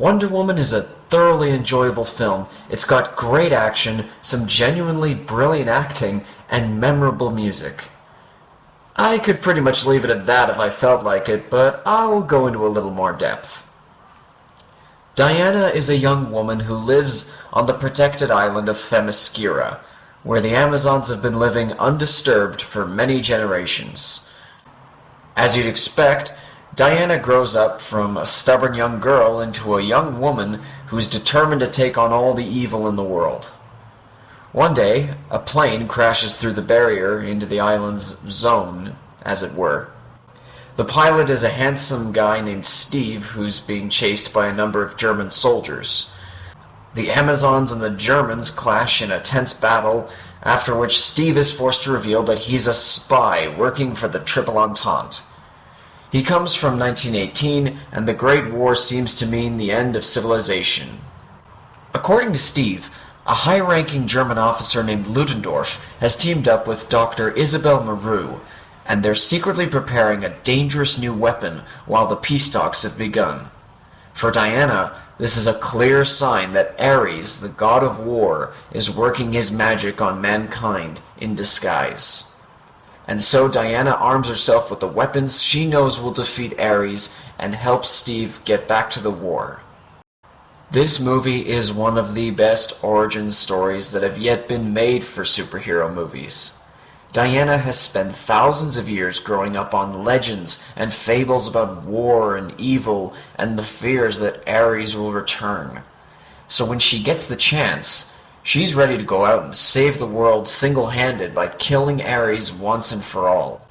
Wonder Woman is a thoroughly enjoyable film. It's got great action, some genuinely brilliant acting, and memorable music. I could pretty much leave it at that if I felt like it, but I'll go into a little more depth. Diana is a young woman who lives on the protected island of Themyscira, where the Amazons have been living undisturbed for many generations. As you'd expect, Diana grows up from a stubborn young girl into a young woman who's determined to take on all the evil in the world. One day, a plane crashes through the barrier into the island's zone, as it were. The pilot is a handsome guy named Steve who's being chased by a number of German soldiers. The Amazons and the Germans clash in a tense battle, after which Steve is forced to reveal that he's a spy working for the Triple Entente. He comes from 1918, and the Great War seems to mean the end of civilization. According to Steve, a high-ranking German officer named Ludendorff has teamed up with Dr. Isabelle Moreau, and they're secretly preparing a dangerous new weapon while the peace talks have begun. For Diana, this is a clear sign that Ares, the god of war, is working his magic on mankind in disguise. And so Diana arms herself with the weapons she knows will defeat Ares and help Steve get back to the war. This movie is one of the best origin stories that have yet been made for superhero movies. Diana has spent thousands of years growing up on legends and fables about war and evil and the fears that Ares will return. So when she gets the chance, she's ready to go out and save the world single-handed by killing Ares once and for all.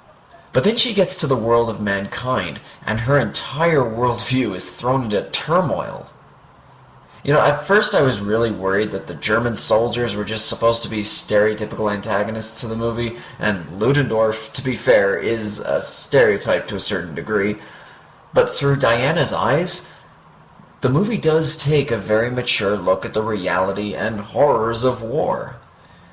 But then she gets to the world of mankind, and her entire worldview is thrown into turmoil. At first I was really worried that the German soldiers were just supposed to be stereotypical antagonists of the movie, and Ludendorff, to be fair, is a stereotype to a certain degree. But through Diana's eyes, the movie does take a very mature look at the reality and horrors of war.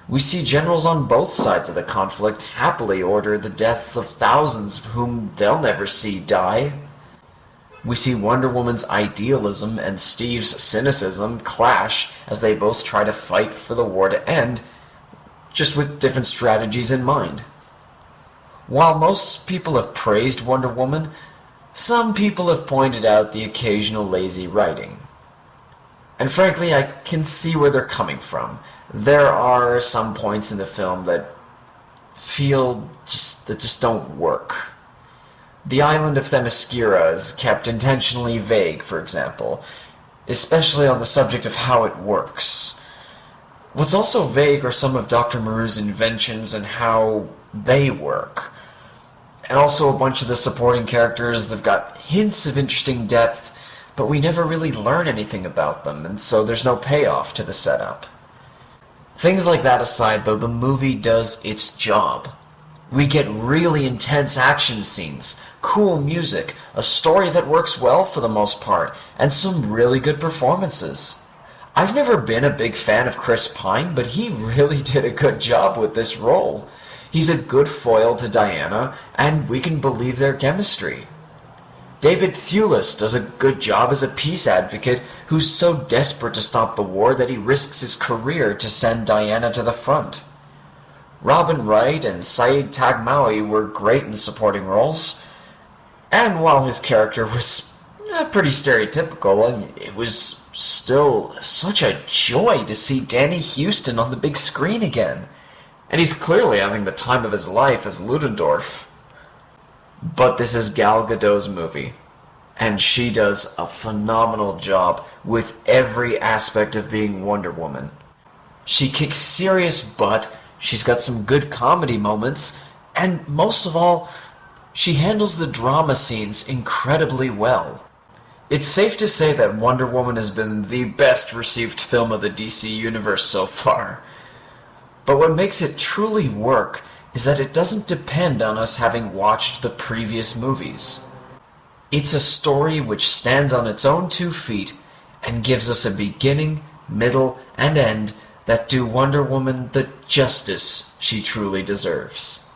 We see generals on both sides of the conflict happily order the deaths of thousands whom they'll never see die. We see Wonder Woman's idealism and Steve's cynicism clash as they both try to fight for the war to end, just with different strategies in mind. While most people have praised Wonder Woman, some people have pointed out the occasional lazy writing. And frankly, I can see where they're coming from. There are some points in the film that just don't work. The island of Themyscira is kept intentionally vague, for example, especially on the subject of how it works. What's also vague are some of Dr. Moreau's inventions and how they work. And also a bunch of the supporting characters have got hints of interesting depth, but we never really learn anything about them, and so there's no payoff to the setup. Things like that aside, though, the movie does its job. We get really intense action scenes, cool music, a story that works well for the most part, and some really good performances. I've never been a big fan of Chris Pine, but he really did a good job with this role. He's a good foil to Diana, and we can believe their chemistry. David Thewlis does a good job as a peace advocate who's so desperate to stop the war that he risks his career to send Diana to the front. Robin Wright and Saeed Tagmaoui were great in supporting roles, and while his character was pretty stereotypical, it was still such a joy to see Danny Huston on the big screen again. And he's clearly having the time of his life as Ludendorff. But this is Gal Gadot's movie, and she does a phenomenal job with every aspect of being Wonder Woman. She kicks serious butt, she's got some good comedy moments, and most of all, she handles the drama scenes incredibly well. It's safe to say that Wonder Woman has been the best received film of the DC universe so far. But what makes it truly work is that it doesn't depend on us having watched the previous movies. It's a story which stands on its own 2 feet and gives us a beginning, middle, and end that do Wonder Woman the justice she truly deserves.